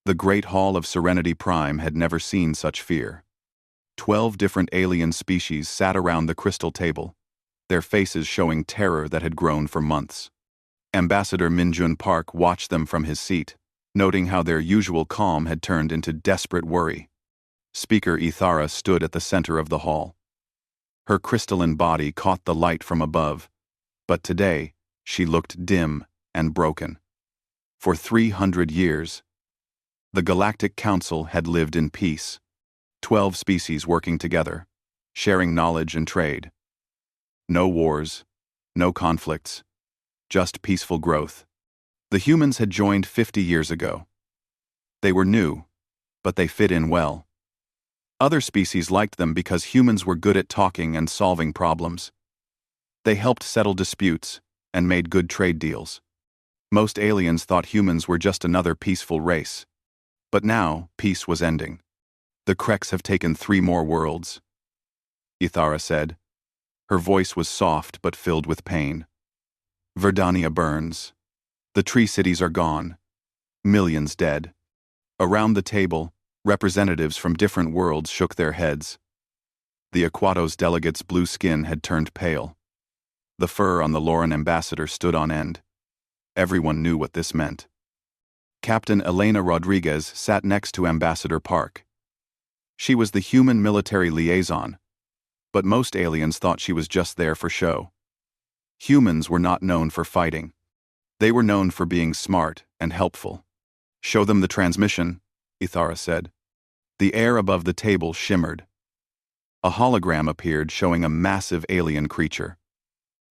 The Great Hall of Serenity Prime had never seen such fear. 12 different alien species sat around the crystal table, their faces showing terror that had grown for months. Ambassador Minjun Park watched them from his seat, noting how their usual calm had turned into desperate worry. Speaker Ithara stood at the center of the hall. Her crystalline body caught the light from above, but today she looked dim and broken. For 300 years, the Galactic Council had lived in peace, 12 species working together, sharing knowledge and trade. No wars, no conflicts, just peaceful growth. The humans had joined 50 years ago. They were new, but they fit in well. Other species liked them because humans were good at talking and solving problems. They helped settle disputes and made good trade deals. Most aliens thought humans were just another peaceful race. But now, peace was ending. The Kreks have taken 3 more worlds, Ithara said. Her voice was soft but filled with pain. Verdania burns. The tree cities are gone. Millions dead. Around the table, representatives from different worlds shook their heads. The Aquatos delegates' blue skin had turned pale. The fur on the Lauren ambassador stood on end. Everyone knew what this meant. Captain Elena Rodriguez sat next to Ambassador Park. She was the human military liaison, but most aliens thought she was just there for show. Humans were not known for fighting. They were known for being smart and helpful. "Show them the transmission," Ithara said. The air above the table shimmered. A hologram appeared showing a massive alien creature.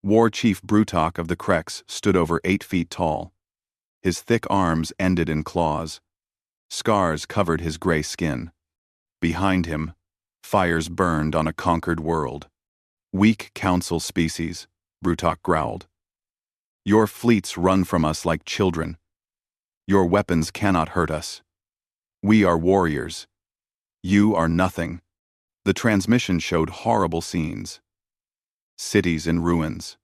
War Chief Brutok of the Kreks stood over 8 feet tall. His thick arms ended in claws. Scars covered his gray skin. Behind him, fires burned on a conquered world. "Weak council species," Brutok growled. "Your fleets run from us like children. Your weapons cannot hurt us. We are warriors. You are nothing." The transmission showed horrible scenes. Cities in ruins.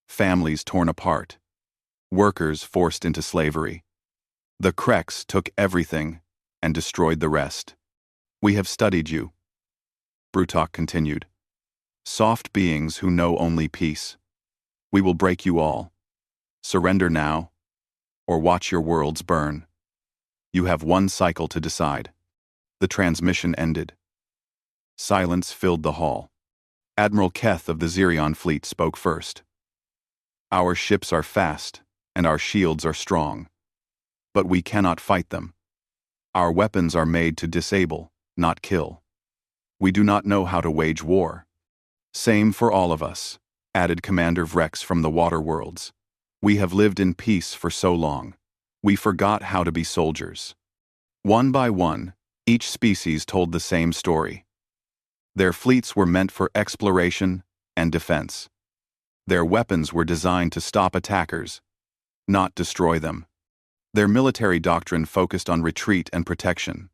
Families torn apart. Workers forced into slavery. The Kreks took everything and destroyed the rest. "We have studied you," Brutok continued. "Soft beings who know only peace. We will break you all. Surrender now, or watch your worlds burn. You have 1 cycle to decide." The transmission ended. Silence filled the hall. Admiral Keth of the Zerion fleet spoke first. "Our ships are fast, and our shields are strong. But we cannot fight them. Our weapons are made to disable, not kill. We do not know how to wage war." "Same for all of us," added Commander Vrex from the Water Worlds. "We have lived in peace for so long. We forgot how to be soldiers." One by one, each species told the same story. Their fleets were meant for exploration and defense. Their weapons were designed to stop attackers, not destroy them. Their military doctrine focused on retreat and protection.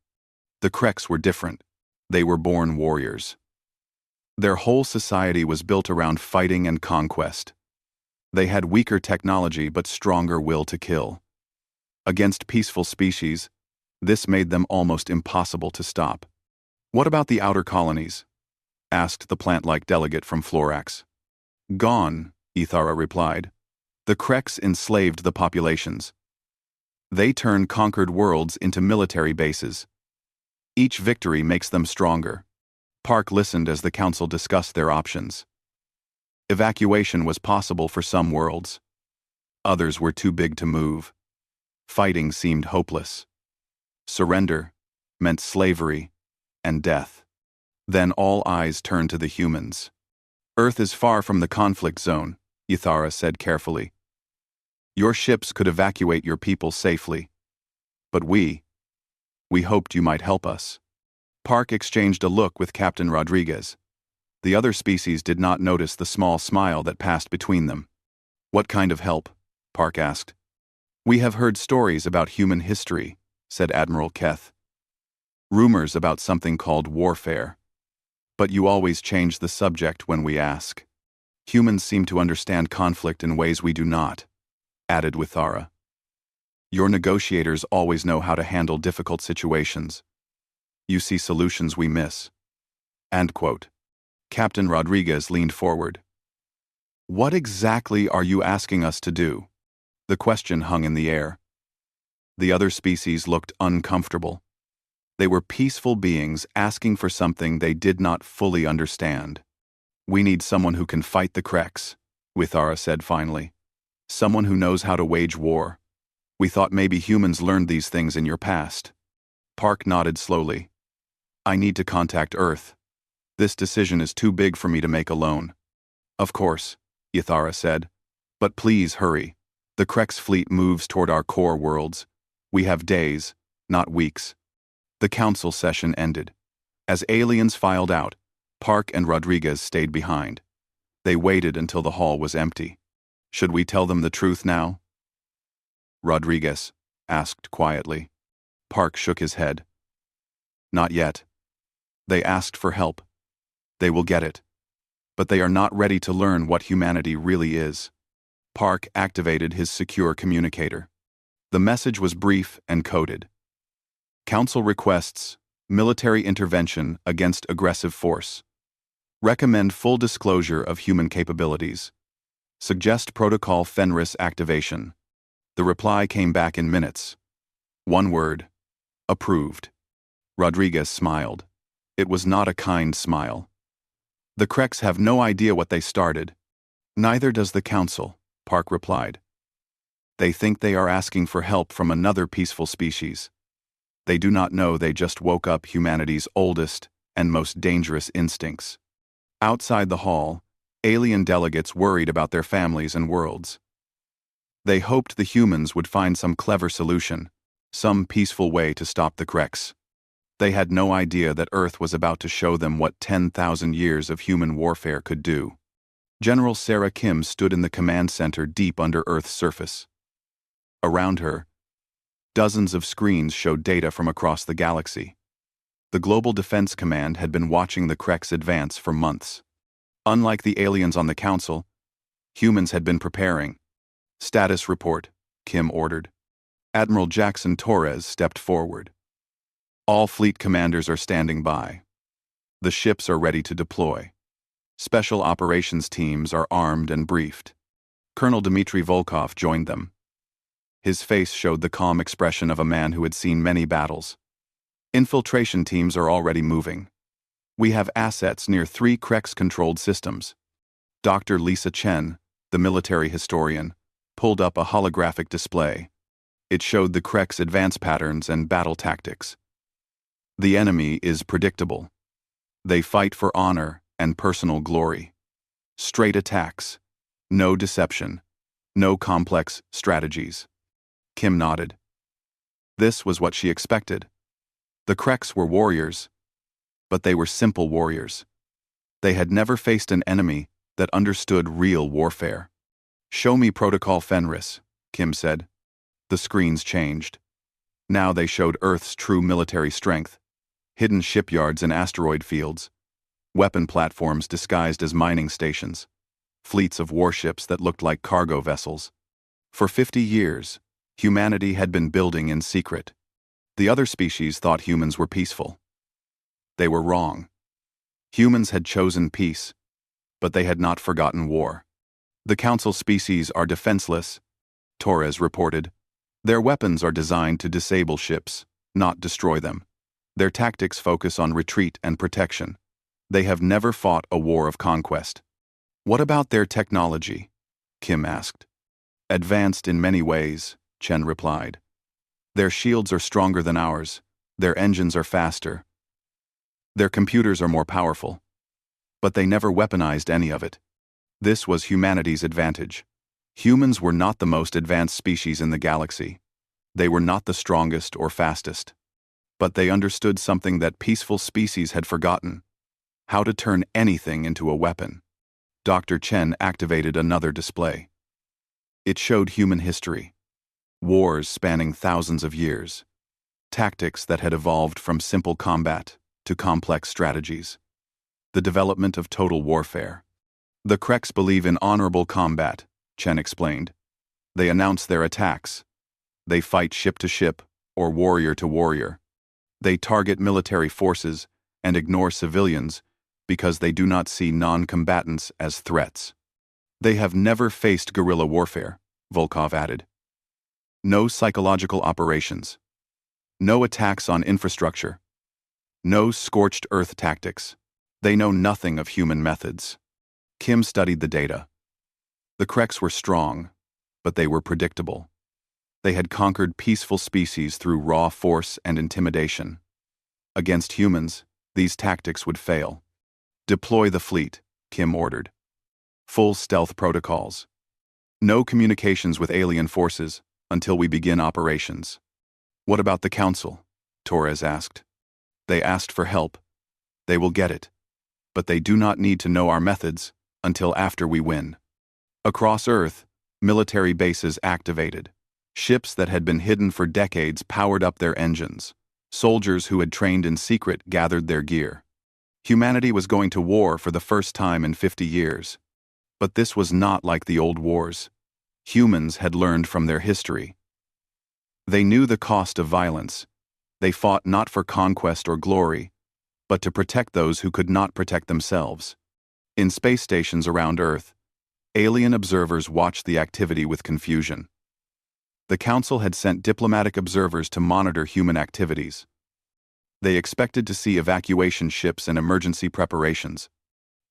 The Kreks were different. They were born warriors. Their whole society was built around fighting and conquest. They had weaker technology but stronger will to kill. Against peaceful species, this made them almost impossible to stop. "What about the outer colonies?" asked the plant-like delegate from Florax. "Gone," Ithara replied. "The Kreks enslaved the populations. They turned conquered worlds into military bases. Each victory makes them stronger." Park listened as the council discussed their options. Evacuation was possible for some worlds. Others were too big to move. Fighting seemed hopeless. Surrender meant slavery and death. Then all eyes turned to the humans. "Earth is far from the conflict zone," Ithara said carefully. "Your ships could evacuate your people safely. But we hoped you might help us." Park exchanged a look with Captain Rodriguez. The other species did not notice the small smile that passed between them. "What kind of help?" Park asked. "We have heard stories about human history," said Admiral Keth. "Rumors about something called warfare. But you always change the subject when we ask. Humans seem to understand conflict in ways we do not," added Withara. Your negotiators always know how to handle difficult situations. You see solutions we miss." End quote. Captain Rodriguez leaned forward. "What exactly are you asking us to do?" The question hung in the air. The other species looked uncomfortable. They were peaceful beings asking for something they did not fully understand. "We need someone who can fight the Kreks," Withara said finally. "Someone who knows how to wage war. We thought maybe humans learned these things in your past." Park nodded slowly. "I need to contact Earth. This decision is too big for me to make alone." "Of course," Withara said. "But please hurry. The Kreks fleet moves toward our core worlds. We have days, not weeks." The council session ended. As aliens filed out, Park and Rodriguez stayed behind. They waited until the hall was empty. "Should we tell them the truth now?" Rodriguez asked quietly. Park shook his head. "Not yet. They asked for help. They will get it. But they are not ready to learn what humanity really is." Park activated his secure communicator. The message was brief and coded. "Council requests military intervention against aggressive force. Recommend full disclosure of human capabilities. Suggest protocol Fenris activation." The reply came back in minutes. One word: approved. Rodriguez smiled. It was not a kind smile. "The Kreks have no idea what they started." "Neither does the Council," Park replied. "They think they are asking for help from another peaceful species. They do not know they just woke up humanity's oldest and most dangerous instincts." Outside the hall, alien delegates worried about their families and worlds. They hoped the humans would find some clever solution, some peaceful way to stop the Kreks. They had no idea that Earth was about to show them what 10,000 years of human warfare could do. General Sarah Kim stood in the command center deep under Earth's surface. Around her, dozens of screens showed data from across the galaxy. The Global Defense Command had been watching the Kreks advance for months. Unlike the aliens on the Council, humans had been preparing. "Status report," Kim ordered. Admiral Jackson Torres stepped forward. "All fleet commanders are standing by. The ships are ready to deploy. Special operations teams are armed and briefed." Colonel Dmitry Volkov joined them. His face showed the calm expression of a man who had seen many battles. "Infiltration teams are already moving. We have assets near 3 Kreks-controlled systems." Dr. Lisa Chen, the military historian, pulled up a holographic display. It showed the Kreks' advance patterns and battle tactics. "The enemy is predictable. They fight for honor and personal glory. Straight attacks. No deception. No complex strategies." Kim nodded. This was what she expected. The Kreks were warriors, but they were simple warriors. They had never faced an enemy that understood real warfare. "Show me Protocol Fenris," Kim said. The screens changed. Now they showed Earth's true military strength: hidden shipyards and asteroid fields, weapon platforms disguised as mining stations, fleets of warships that looked like cargo vessels. For 50 years, humanity had been building in secret. The other species thought humans were peaceful. They were wrong. Humans had chosen peace, but they had not forgotten war. "The Council species are defenseless," Torres reported. "Their weapons are designed to disable ships, not destroy them. Their tactics focus on retreat and protection. They have never fought a war of conquest." "What about their technology?" Kim asked. "Advanced in many ways," Chen replied. "Their shields are stronger than ours. Their engines are faster. Their computers are more powerful. But they never weaponized any of it. This was humanity's advantage. Humans were not the most advanced species in the galaxy. They were not the strongest or fastest. But they understood something that peaceful species had forgotten: how to turn anything into a weapon." Dr. Chen activated another display. It showed human history. Wars spanning thousands of years. Tactics that had evolved from simple combat to complex strategies. The development of total warfare. "The Kreks believe in honorable combat," Chen explained. "They announce their attacks. They fight ship to ship, or warrior to warrior. They target military forces and ignore civilians because they do not see non-combatants as threats. They have never faced guerrilla warfare, Volkov added. No psychological operations. No attacks on infrastructure. No scorched earth tactics. They know nothing of human methods. Kim studied the data. The Kreks were strong, but they were predictable. They had conquered peaceful species through raw force and intimidation. Against humans, these tactics would fail. Deploy the fleet, Kim ordered. Full stealth protocols. No communications with alien forces until we begin operations. What about the Council? Torres asked. They asked for help. They will get it. But they do not need to know our methods until after we win. Across Earth, military bases activated. Ships that had been hidden for decades powered up their engines. Soldiers who had trained in secret gathered their gear. Humanity was going to war for the first time in 50 years. But this was not like the old wars. Humans had learned from their history. They knew the cost of violence. They fought not for conquest or glory, but to protect those who could not protect themselves. In space stations around Earth, alien observers watched the activity with confusion. The Council had sent diplomatic observers to monitor human activities. They expected to see evacuation ships and emergency preparations.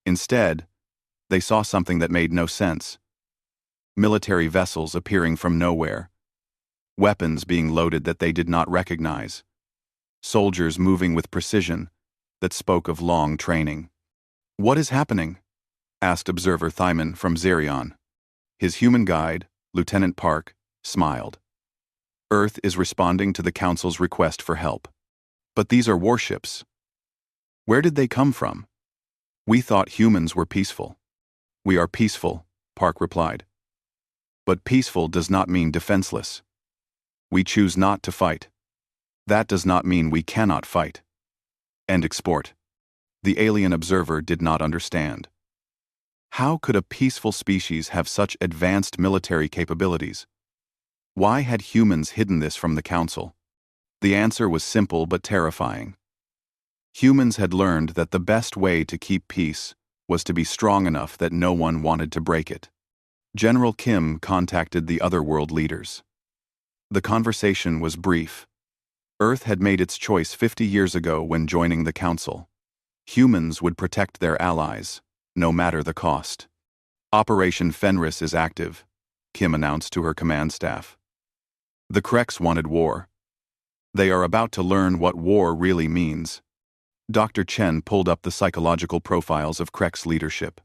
Instead, they saw something that made no sense. Military vessels appearing from nowhere. Weapons being loaded that they did not recognize. Soldiers moving with precision that spoke of long training. "What is happening?" asked Observer Thyman from Zerion. His human guide, Lieutenant Park, smiled. Earth is responding to the Council's request for help. But these are warships. Where did they come from? We thought humans were peaceful. We are peaceful, Park replied. But peaceful does not mean defenseless. We choose not to fight. That does not mean we cannot fight. End export. The alien observer did not understand. How could a peaceful species have such advanced military capabilities? Why had humans hidden this from the Council? The answer was simple but terrifying. Humans had learned that the best way to keep peace was to be strong enough that no one wanted to break it. General Kim contacted the other world leaders. The conversation was brief. Earth had made its choice 50 years ago when joining the Council. Humans would protect their allies, no matter the cost. Operation Fenris is active, Kim announced to her command staff. The Kreks wanted war. They are about to learn what war really means. Dr. Chen pulled up the psychological profiles of Krek's leadership.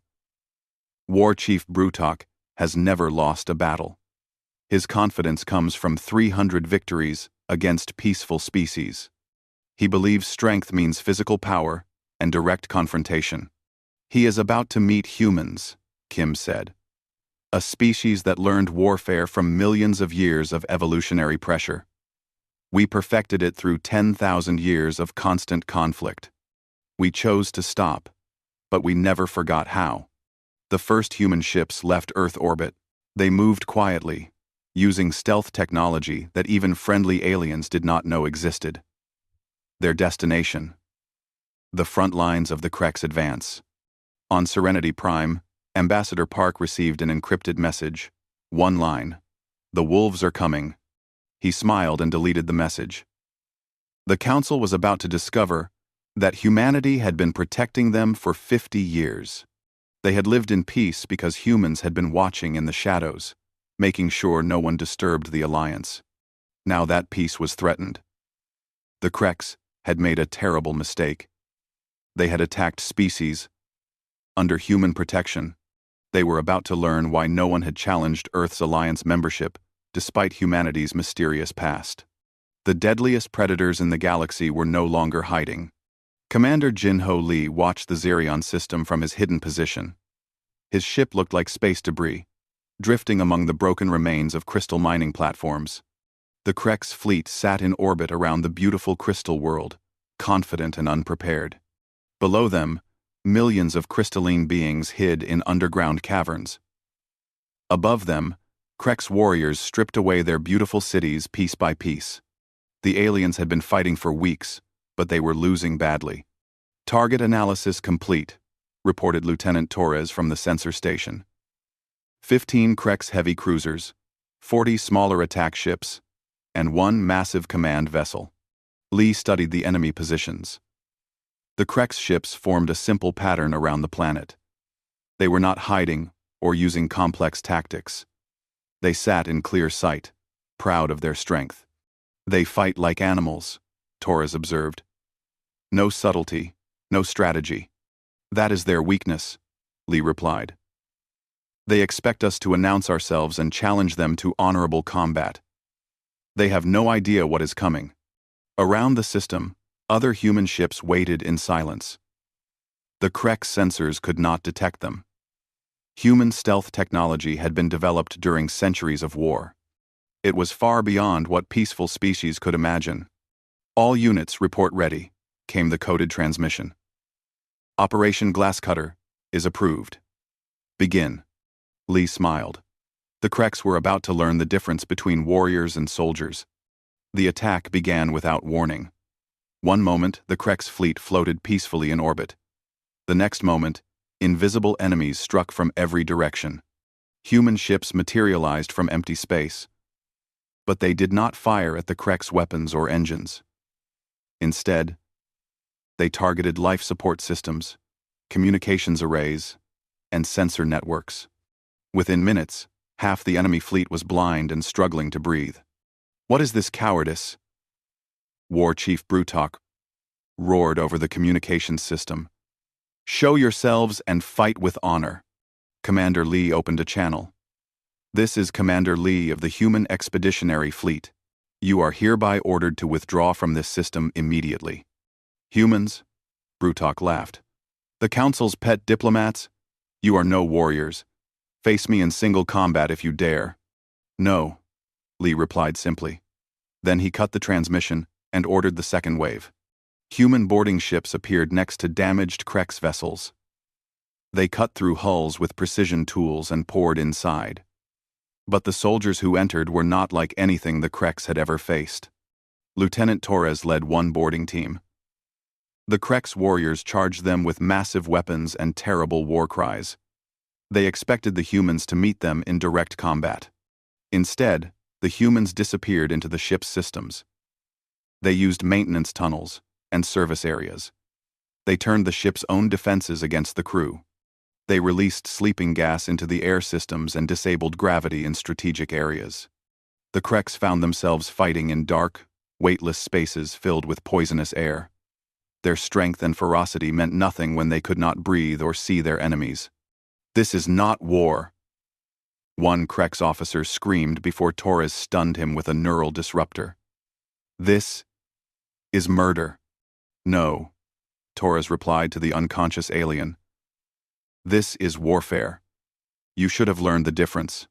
War Chief Brutok has never lost a battle. His confidence comes from 300 victories against peaceful species. He believes strength means physical power and direct confrontation. He is about to meet humans, Kim said. A species that learned warfare from millions of years of evolutionary pressure. We perfected it through 10,000 years of constant conflict. We chose to stop, but we never forgot how. The first human ships left Earth orbit. They moved quietly, using stealth technology that even friendly aliens did not know existed. Their destination: the front lines of the Kreks' advance. On Serenity Prime, Ambassador Park received an encrypted message. One line: "The wolves are coming." He smiled and deleted the message. The Council was about to discover that humanity had been protecting them for 50 years. They had lived in peace because humans had been watching in the shadows, making sure no one disturbed the alliance. Now that peace was threatened. The Kreks had made a terrible mistake. They had attacked species under human protection. They were about to learn why no one had challenged Earth's alliance membership despite humanity's mysterious past. The deadliest predators in the galaxy were no longer hiding. Commander Jin-Ho Lee watched the Zerion system from his hidden position. His ship looked like space debris, drifting among the broken remains of crystal mining platforms. The Kreks' fleet sat in orbit around the beautiful crystal world, confident and unprepared. Below them, millions of crystalline beings hid in underground caverns. Above them, Krek's warriors stripped away their beautiful cities piece by piece. The aliens had been fighting for weeks, but they were losing badly. "Target analysis complete," reported Lieutenant Torres from the sensor station. 15 Krek's heavy cruisers, 40 smaller attack ships, and 1 massive command vessel. Lee studied the enemy positions. The Krek's ships formed a simple pattern around the planet. They were not hiding or using complex tactics. They sat in clear sight, proud of their strength. "They fight like animals," Torres observed. "No subtlety, no strategy. That is their weakness," Lee replied. "They expect us to announce ourselves and challenge them to honorable combat. They have no idea what is coming." Around the system, other human ships waited in silence. The Krek sensors could not detect them. Human stealth technology had been developed during centuries of war. It was far beyond what peaceful species could imagine. "All units report ready," came the coded transmission. "Operation Glasscutter is approved. Begin." Lee smiled. The Kreks were about to learn the difference between warriors and soldiers. The attack began without warning. One moment, the Krek's fleet floated peacefully in orbit. The next moment, invisible enemies struck from every direction. Human ships materialized from empty space. But they did not fire at the Krek's weapons or engines. Instead, they targeted life support systems, communications arrays, and sensor networks. Within minutes, half the enemy fleet was blind and struggling to breathe. "What is this cowardice?" War Chief Brutok roared over the communications system. "Show yourselves and fight with honor." Commander Lee opened a channel. "This is Commander Lee of the Human Expeditionary Fleet. You are hereby ordered to withdraw from this system immediately." "Humans?" Brutok laughed. "The Council's pet diplomats? You are no warriors. Face me in single combat if you dare." "No," Lee replied simply. Then he cut the transmission and ordered the second wave. Human boarding ships appeared next to damaged Krek's vessels. They cut through hulls with precision tools and poured inside. But the soldiers who entered were not like anything the Kreks had ever faced. Lieutenant Torres led one boarding team. The Krek's warriors charged them with massive weapons and terrible war cries. They expected the humans to meet them in direct combat. Instead, the humans disappeared into the ship's systems. They used maintenance tunnels and service areas. They turned the ship's own defenses against the crew. They released sleeping gas into the air systems and disabled gravity in strategic areas. The Kreks found themselves fighting in dark, weightless spaces filled with poisonous air. Their strength and ferocity meant nothing when they could not breathe or see their enemies. "This is not war," one Krek's officer screamed before Torres stunned him with a neural disruptor. "This is murder." "No," Torres replied to the unconscious alien. "This is warfare. You should have learned the difference."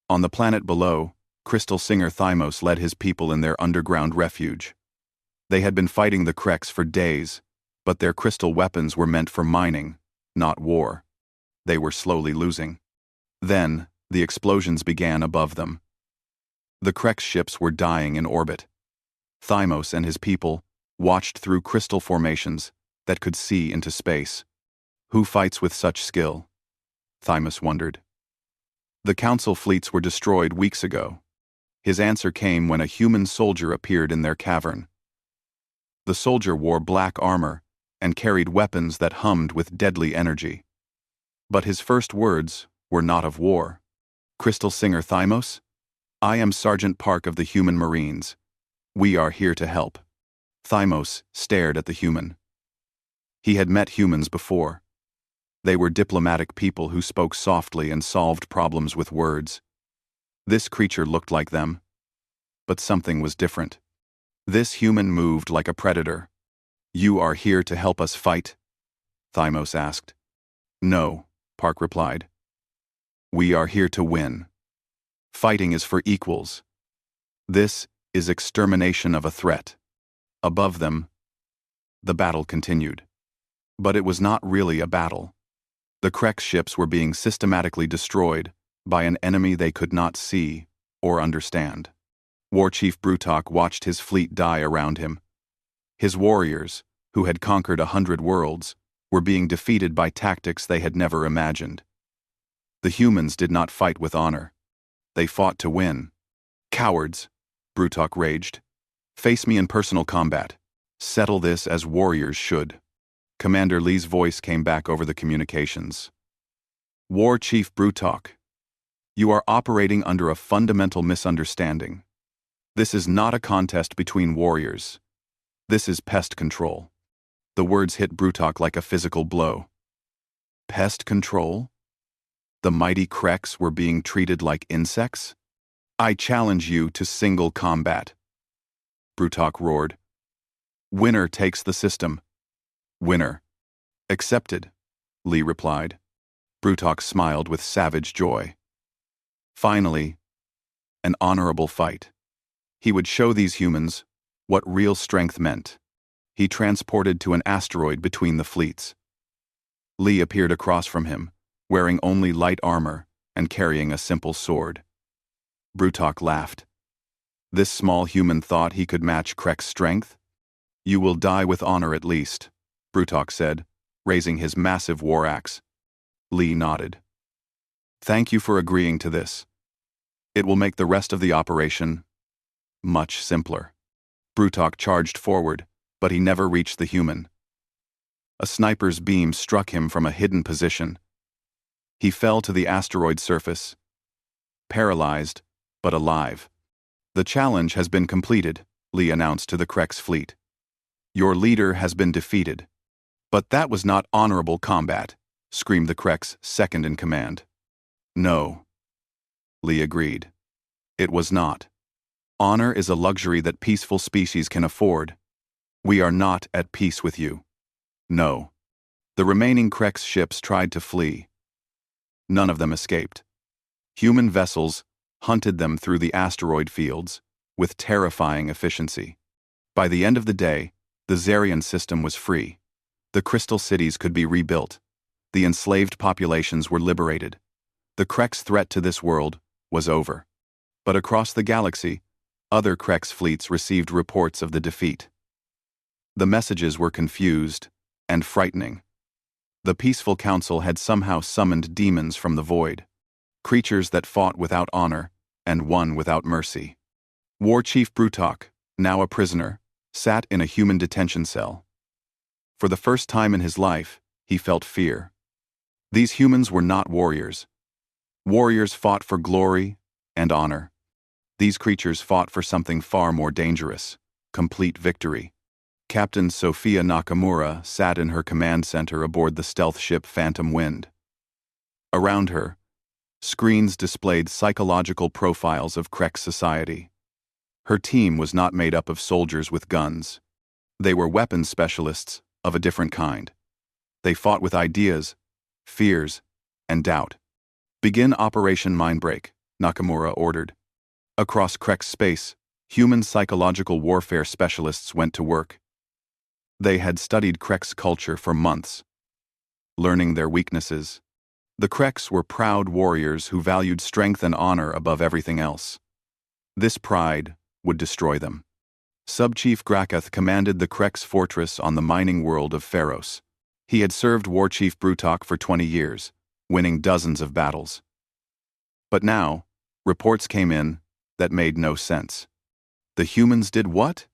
On the planet below, Crystal Singer Thymos led his people in their underground refuge. They had been fighting the Kreks for days, but their crystal weapons were meant for mining, not war. They were slowly losing. Then, the explosions began above them. The Krek's ships were dying in orbit. Thymos and his people watched through crystal formations that could see into space. Who fights with such skill? Thymos wondered. The Council fleets were destroyed weeks ago. His answer came when a human soldier appeared in their cavern. The soldier wore black armor and carried weapons that hummed with deadly energy. But his first words were not of war. "Crystal Singer Thymos? I am Sergeant Park of the Human Marines. We are here to help." Thymos stared at the human. He had met humans before. They were diplomatic people who spoke softly and solved problems with words. This creature looked like them, but something was different. This human moved like a predator. "You are here to help us fight?" Thymos asked. "No," Park replied. "We are here to win. Fighting is for equals. This is extermination of a threat." Above them, the battle continued. But it was not really a battle. The Krek ships were being systematically destroyed, by an enemy they could not see or understand. War Chief Brutok watched his fleet die around him. His warriors, who had conquered 100 worlds, were being defeated by tactics they had never imagined. The humans did not fight with honor. They fought to win. Cowards, Brutok raged. Face me in personal combat. Settle this as warriors should. Commander Lee's voice came back over the communications. War Chief Brutok, you are operating under a fundamental misunderstanding. This is not a contest between warriors. This is pest control. The words hit Brutok like a physical blow. Pest control? The mighty Kreks were being treated like insects? I challenge you to single combat. Brutok roared. Winner takes the system. Winner. Accepted, Lee replied. Brutok smiled with savage joy. Finally, an honorable fight. He would show these humans what real strength meant. He transported to an asteroid between the fleets. Lee appeared across from him, wearing only light armor and carrying a simple sword. Brutok laughed. This small human thought he could match Krek's strength? You will die with honor at least, Brutok said, raising his massive war axe. Lee nodded. Thank you for agreeing to this. It will make the rest of the operation much simpler. Brutok charged forward, but he never reached the human. A sniper's beam struck him from a hidden position. He fell to the asteroid surface, paralyzed, but alive. The challenge has been completed, Lee announced to the Krek's fleet. Your leader has been defeated. But that was not honorable combat, screamed the Krek's second-in-command. No, Lee agreed. It was not. Honor is a luxury that peaceful species can afford. We are not at peace with you. No. The remaining Krek's ships tried to flee. None of them escaped. Human vessels hunted them through the asteroid fields with terrifying efficiency. By the end of the day, the Zarian system was free. The crystal cities could be rebuilt. The enslaved populations were liberated. The Krek's threat to this world was over. But across the galaxy, other Krek's fleets received reports of the defeat. The messages were confused and frightening. The peaceful council had somehow summoned demons from the void, creatures that fought without honor and won without mercy. War Chief Brutok, now a prisoner, sat in a human detention cell. For the first time in his life, he felt fear. These humans were not warriors. Warriors fought for glory and honor. These creatures fought for something far more dangerous: complete victory. Captain Sophia Nakamura sat in her command center aboard the stealth ship Phantom Wind. Around her, screens displayed psychological profiles of Krek society. Her team was not made up of soldiers with guns. They were weapons specialists of a different kind. They fought with ideas, fears, and doubt. Begin Operation Mindbreak, Nakamura ordered. Across Krek's space, human psychological warfare specialists went to work. They had studied Krek's culture for months, learning their weaknesses. The Kreks were proud warriors who valued strength and honor above everything else. This pride would destroy them. Sub-Chief Grakath commanded the Krek's fortress on the mining world of Pharos. He had served War Chief Brutok for 20 years, winning dozens of battles. But now, reports came in that made no sense. The humans did what?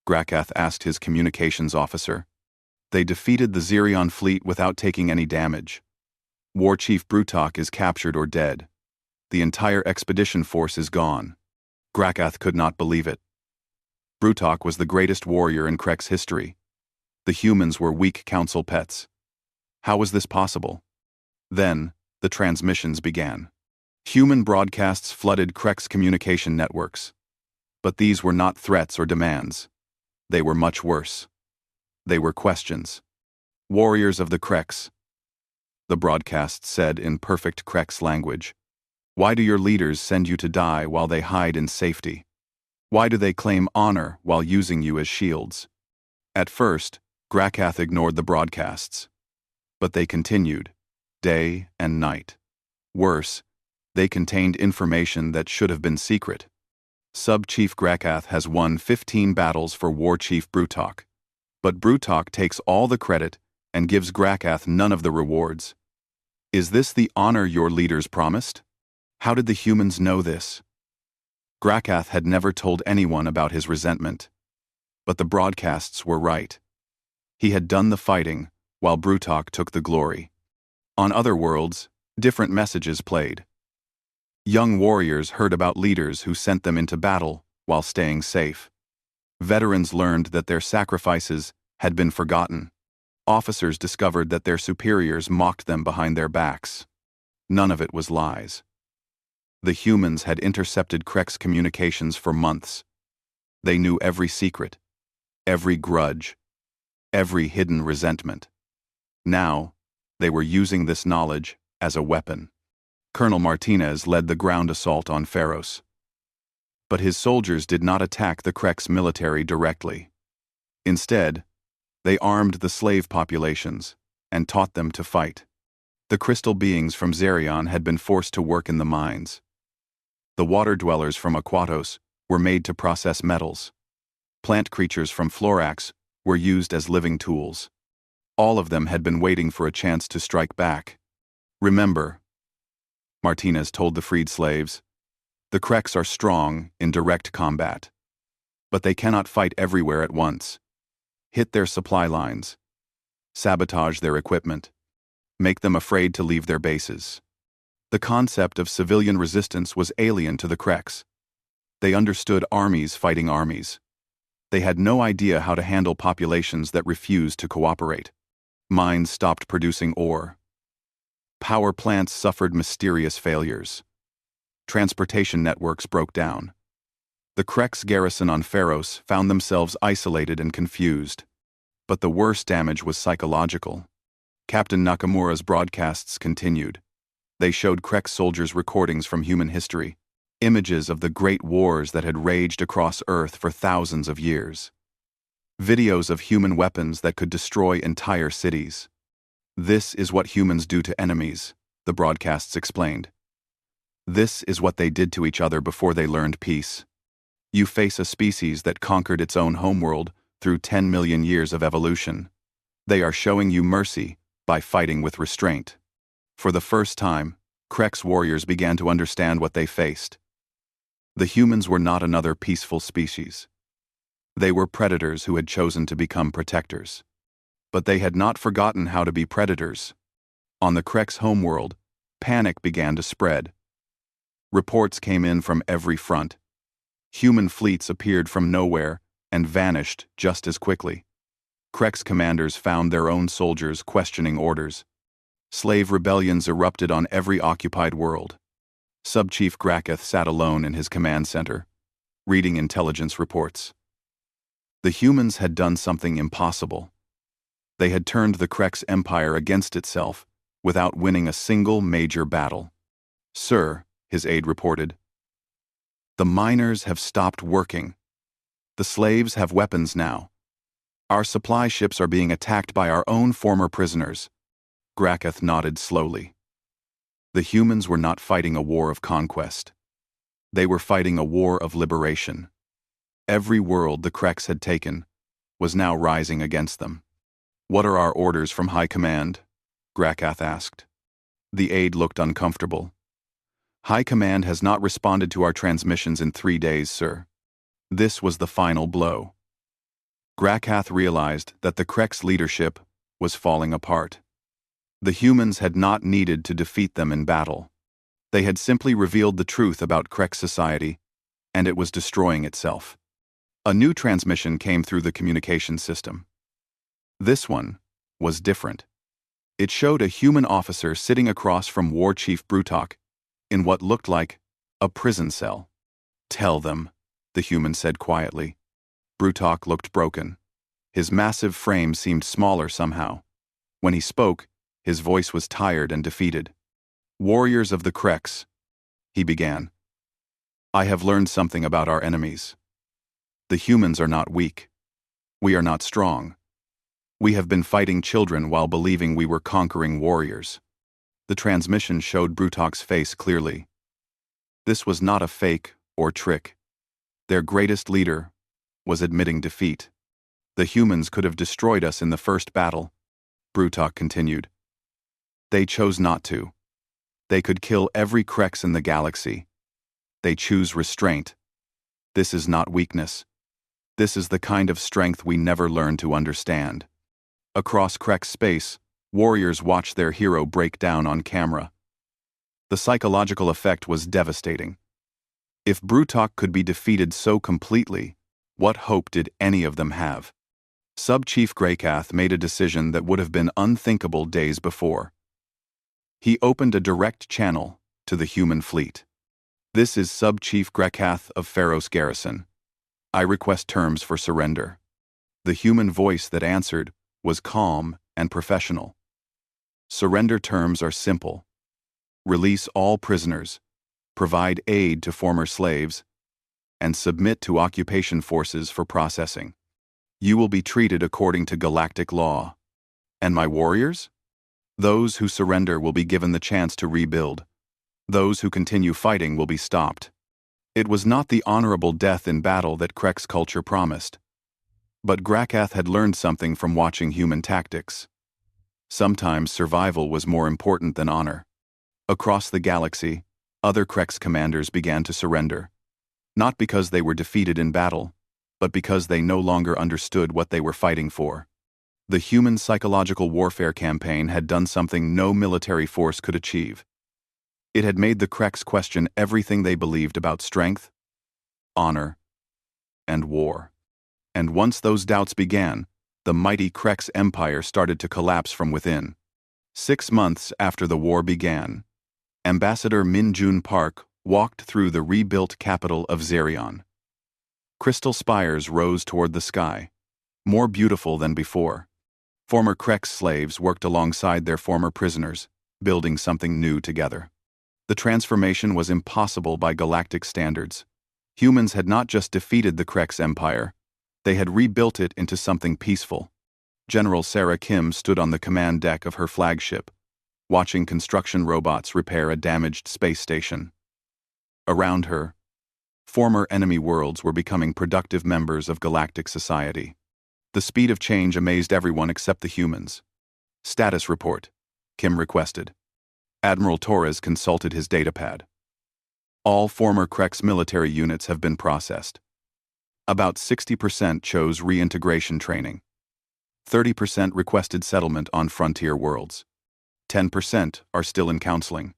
Grakath asked his communications officer. They defeated the Zerion fleet without taking any damage. War Chief Brutok is captured or dead. The entire expedition force is gone. Grakath could not believe it. Brutok was the greatest warrior in Krek's history. The humans were weak council pets. How was this possible? Then, the transmissions began. Human broadcasts flooded Krek's communication networks. But these were not threats or demands. They were much worse. They were questions. Warriors of the Kreks, the broadcast said in perfect Krek's language. Why do your leaders send you to die while they hide in safety? Why do they claim honor while using you as shields? At first, Grakath ignored the broadcasts. But they continued, day and night. Worse, They contained information that should have been secret. Sub-Chief Grakath has won 15 battles for War Chief Brutok. But Brutok takes all the credit and gives Grakath none of the rewards. Is this the honor your leaders promised? How did the humans know this? Grakath had never told anyone about his resentment. But the broadcasts were right. He had done the fighting, while Brutok took the glory. On other worlds, different messages played. Young warriors heard about leaders who sent them into battle while staying safe. Veterans learned that their sacrifices had been forgotten. Officers discovered that their superiors mocked them behind their backs. None of it was lies. The humans had intercepted Krek's communications for months. They knew every secret, every grudge, every hidden resentment. Now, they were using this knowledge as a weapon. Colonel Martinez led the ground assault on Pharos. But his soldiers did not attack the Krek's military directly. Instead, they armed the slave populations and taught them to fight. The crystal beings from Xerion had been forced to work in the mines. The water dwellers from Aquatos were made to process metals. Plant creatures from Florax were used as living tools. All of them had been waiting for a chance to strike back. Remember, Martinez told the freed slaves, the Kreks are strong in direct combat. But they cannot fight everywhere at once. Hit their supply lines. Sabotage their equipment. Make them afraid to leave their bases. The concept of civilian resistance was alien to the Kreks. They understood armies fighting armies. They had no idea how to handle populations that refused to cooperate. Mines stopped producing ore. Power plants suffered mysterious failures. Transportation networks broke down. The Krek's garrison on Pharos found themselves isolated and confused. But the worst damage was psychological. Captain Nakamura's broadcasts continued. They showed Krek soldiers recordings from human history, images of the great wars that had raged across Earth for thousands of years. Videos of human weapons that could destroy entire cities. This is what humans do to enemies, the broadcasts explained. This is what they did to each other before they learned peace. You face a species that conquered its own homeworld through 10 million years of evolution. They are showing you mercy by fighting with restraint. For the first time, Krek's warriors began to understand what they faced. The humans were not another peaceful species. They were predators who had chosen to become protectors. But they had not forgotten how to be predators. On the Krek's homeworld, panic began to spread. Reports came in from every front. Human fleets appeared from nowhere and vanished just as quickly. Krek's commanders found their own soldiers questioning orders. Slave rebellions erupted on every occupied world. Sub-Chief Grakath sat alone in his command center, reading intelligence reports. The humans had done something impossible. They had turned the Krek's empire against itself without winning a single major battle. Sir, his aide reported, the miners have stopped working. The slaves have weapons now. Our supply ships are being attacked by our own former prisoners. Grakath nodded slowly. The humans were not fighting a war of conquest. They were fighting a war of liberation. Every world the Kreks had taken was now rising against them. What are our orders from High Command? Grakath asked. The aide looked uncomfortable. High Command has not responded to our transmissions in 3 days, sir. This was the final blow. Grakath realized that the Krek's leadership was falling apart. The humans had not needed to defeat them in battle. They had simply revealed the truth about Krek society, and it was destroying itself. A new transmission came through the communication system. This one was different. It showed a human officer sitting across from War Chief Brutok in what looked like a prison cell. Tell them, the human said quietly. Brutok looked broken. His massive frame seemed smaller somehow. When he spoke, his voice was tired and defeated. Warriors of the Kreks, he began. I have learned something about our enemies. The humans are not weak. We are not strong. We have been fighting children while believing we were conquering warriors. The transmission showed Brutok's face clearly. This was not a fake or trick. Their greatest leader was admitting defeat. The humans could have destroyed us in the first battle, Brutok continued. They chose not to. They could kill every Krex in the galaxy. They choose restraint. This is not weakness. This is the kind of strength we never learn to understand. Across Krex space, warriors watched their hero break down on camera. The psychological effect was devastating. If Brutok could be defeated so completely, what hope did any of them have? Sub-Chief Greycath made a decision that would have been unthinkable days before. He opened a direct channel to the human fleet. This is Sub-Chief Greycath of Pharos Garrison. I request terms for surrender. The human voice that answered was calm and professional. Surrender terms are simple. Release all prisoners, provide aid to former slaves, and submit to occupation forces for processing. You will be treated according to galactic law. And my warriors? Those who surrender will be given the chance to rebuild. Those who continue fighting will be stopped. It was not the honorable death in battle that Krex culture promised. But Greycath had learned something from watching human tactics. Sometimes survival was more important than honor. Across the galaxy, other Krex commanders began to surrender. Not because they were defeated in battle, but because they no longer understood what they were fighting for. The human psychological warfare campaign had done something no military force could achieve. It had made the Krex question everything they believed about strength, honor, and war. And once those doubts began, the mighty Krex Empire started to collapse from within. 6 months after the war began, Ambassador Min-Jun Park walked through the rebuilt capital of Zerion. Crystal spires rose toward the sky, more beautiful than before. Former Krex slaves worked alongside their former prisoners, building something new together. The transformation was impossible by galactic standards. Humans had not just defeated the Krex Empire, they had rebuilt it into something peaceful. General Sarah Kim stood on the command deck of her flagship, watching construction robots repair a damaged space station. Around her, former enemy worlds were becoming productive members of galactic society. The speed of change amazed everyone except the humans. Status report, Kim requested. Admiral Torres consulted his datapad. All former Krex military units have been processed. About 60% chose reintegration training. 30% requested settlement on frontier worlds. 10% are still in counseling.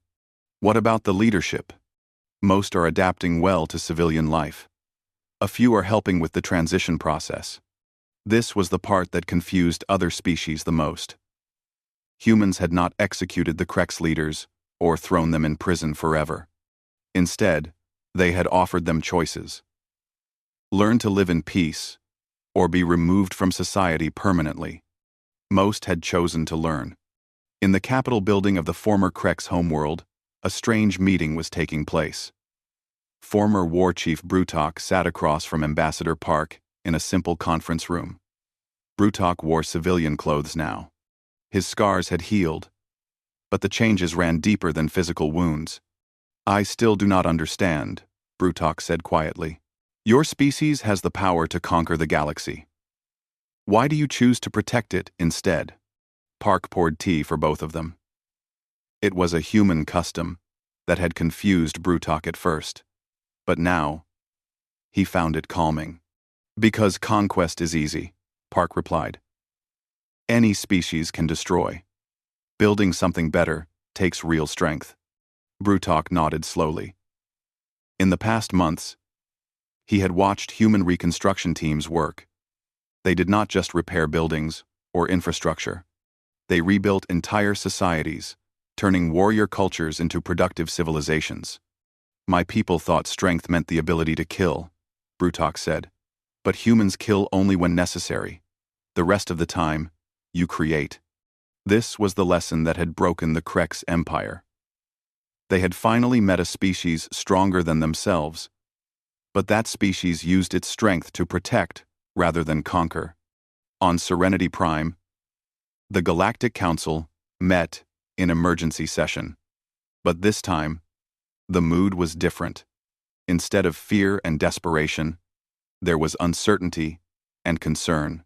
What about the leadership? Most are adapting well to civilian life. A few are helping with the transition process. This was the part that confused other species the most. Humans had not executed the Krex leaders or thrown them in prison forever. Instead, they had offered them choices. Learn to live in peace, or be removed from society permanently. Most had chosen to learn. In the Capitol building of the former Krex homeworld, a strange meeting was taking place. Former War Chief Brutok sat across from Ambassador Park in a simple conference room. Brutok wore civilian clothes now. His scars had healed, but the changes ran deeper than physical wounds. I still do not understand, Brutok said quietly. Your species has the power to conquer the galaxy. Why do you choose to protect it instead? Park poured tea for both of them. It was a human custom that had confused Brutok at first, but now he found it calming. Because conquest is easy, Park replied. Any species can destroy. Building something better takes real strength. Brutok nodded slowly. In the past months, he had watched human reconstruction teams work. They did not just repair buildings or infrastructure. They rebuilt entire societies, turning warrior cultures into productive civilizations. My people thought strength meant the ability to kill, Brutok said. But humans kill only when necessary. The rest of the time, you create. This was the lesson that had broken the Krex Empire. They had finally met a species stronger than themselves, but that species used its strength to protect rather than conquer. On Serenity Prime, the Galactic Council met in emergency session. But this time, The mood was different. Instead of fear and desperation, there was uncertainty and concern.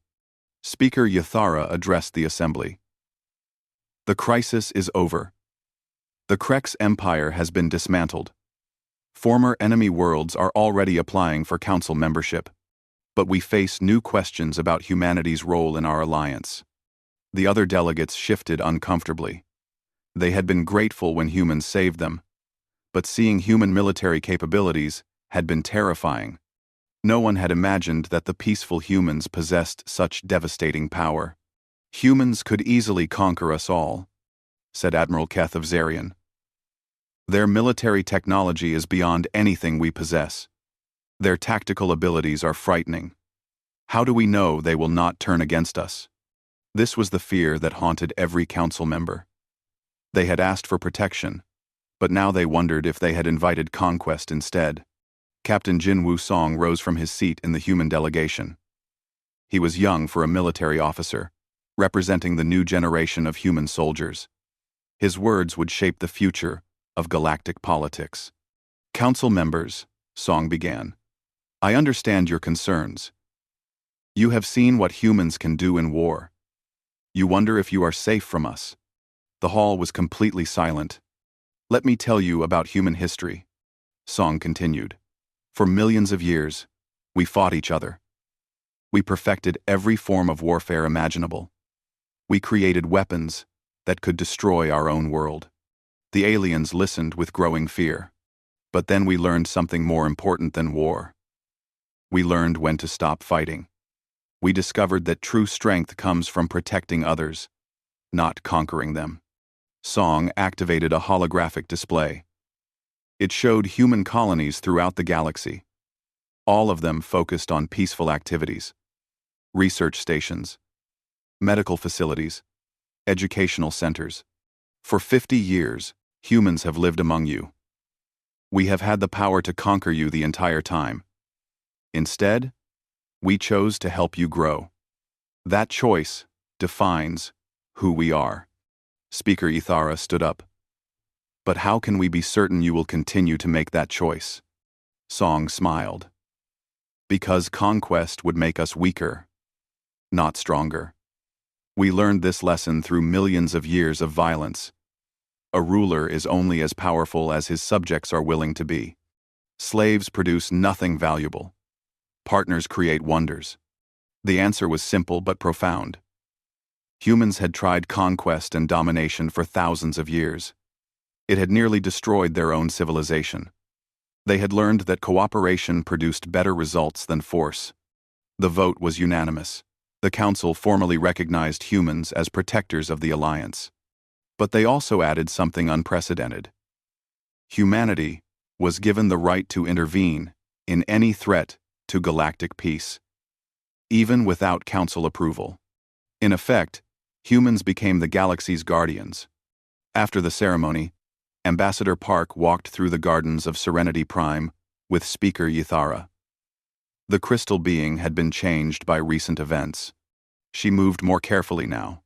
Speaker Yathara addressed the assembly. The crisis is over. The Krex Empire has been dismantled. Former enemy worlds are already applying for council membership. But we face new questions about humanity's role in our alliance. The other delegates shifted uncomfortably. They had been grateful when humans saved them, but seeing human military capabilities had been terrifying. No one had imagined that the peaceful humans possessed such devastating power. Humans could easily conquer us all, said Admiral Keth of Zarian. Their military technology is beyond anything we possess. Their tactical abilities are frightening. How do we know they will not turn against us? This was the fear that haunted every council member. They had asked for protection, but now they wondered if they had invited conquest instead. Captain Jin Woo-song rose from his seat in the human delegation. He was young for a military officer, representing the new generation of human soldiers. His words would shape the future of galactic politics. Council members, Song began. I understand your concerns. You have seen what humans can do in war. You wonder if you are safe from us. The hall was completely silent. Let me tell you about human history, Song continued. For millions of years, we fought each other. We perfected every form of warfare imaginable. We created weapons that could destroy our own world. The aliens listened with growing fear. But then we learned something more important than war. We learned when to stop fighting. We discovered that true strength comes from protecting others, not conquering them. Song activated a holographic display. It showed human colonies throughout the galaxy. All of them focused on peaceful activities. Research stations, medical facilities, educational centers. For 50 years, humans have lived among you. We have had the power to conquer you the entire time. Instead, we chose to help you grow. That choice defines who we are. Speaker Ithara stood up. But how can we be certain you will continue to make that choice? Song smiled. Because conquest would make us weaker, not stronger. We learned this lesson through millions of years of violence. A ruler is only as powerful as his subjects are willing to be. Slaves produce nothing valuable. Partners create wonders. The answer was simple but profound. Humans had tried conquest and domination for thousands of years. It had nearly destroyed their own civilization. They had learned that cooperation produced better results than force. The vote was unanimous. The Council formally recognized humans as protectors of the Alliance. But they also added something unprecedented. Humanity was given the right to intervene in any threat to galactic peace, even without Council approval. In effect, humans became the galaxy's guardians. After the ceremony, Ambassador Park walked through the gardens of Serenity Prime with Speaker Ythara. The crystal being had been changed by recent events. She moved more carefully now,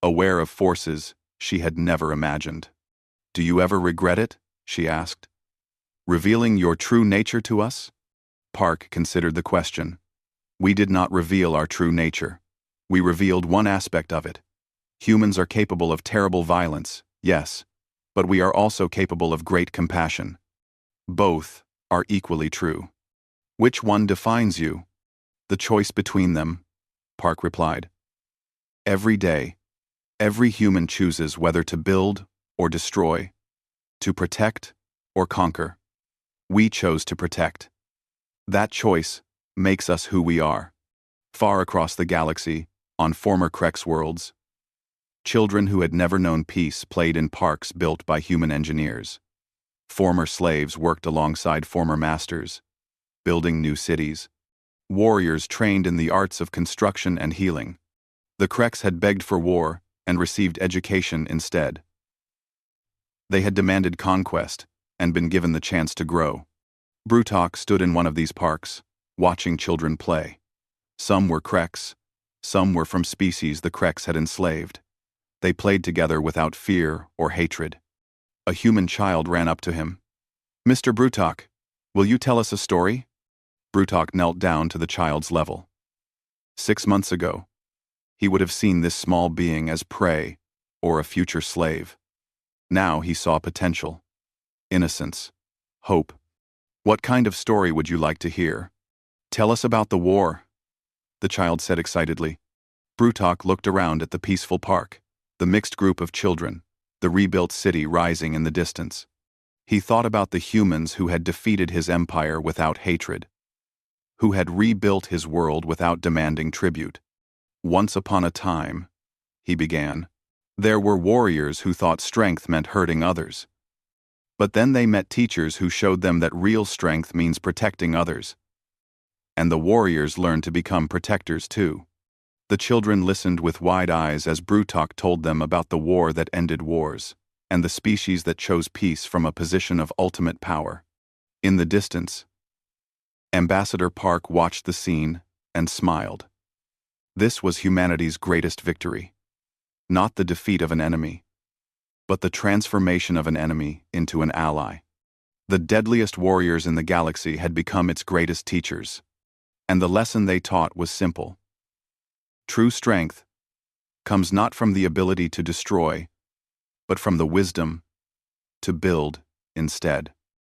aware of forces she had never imagined. Do you ever regret it? She asked. Revealing your true nature to us? Park considered the question. We did not reveal our true nature. We revealed one aspect of it. Humans are capable of terrible violence, yes, but we are also capable of great compassion. Both are equally true. Which one defines you? The choice between them, Park replied. Every day, every human chooses whether to build or destroy, to protect or conquer. We chose to protect. That choice makes us who we are. Far across the galaxy, on former Krex worlds, children who had never known peace played in parks built by human engineers. Former slaves worked alongside former masters, building new cities. Warriors trained in the arts of construction and healing. The Krex had begged for war and received education instead. They had demanded conquest and been given the chance to grow. Brutok stood in one of these parks, watching children play. Some were Krex, some were from species the Krex had enslaved. They played together without fear or hatred. A human child ran up to him. "Mr. Brutok, will you tell us a story?" Brutok knelt down to the child's level. 6 months ago, he would have seen this small being as prey or a future slave. Now he saw potential, innocence, hope. "What kind of story would you like to hear?" "Tell us about the war," the child said excitedly. Brutok looked around at the peaceful park, the mixed group of children, the rebuilt city rising in the distance. He thought about the humans who had defeated his empire without hatred, who had rebuilt his world without demanding tribute. "Once upon a time," he began, "there were warriors who thought strength meant hurting others. But then they met teachers who showed them that real strength means protecting others. And the warriors learned to become protectors too." The children listened with wide eyes as Brutok told them about the war that ended wars, and the species that chose peace from a position of ultimate power. In the distance, Ambassador Park watched the scene and smiled. This was humanity's greatest victory. Not the defeat of an enemy, but the transformation of an enemy into an ally. The deadliest warriors in the galaxy had become its greatest teachers, and the lesson they taught was simple. True strength comes not from the ability to destroy, but from the wisdom to build instead.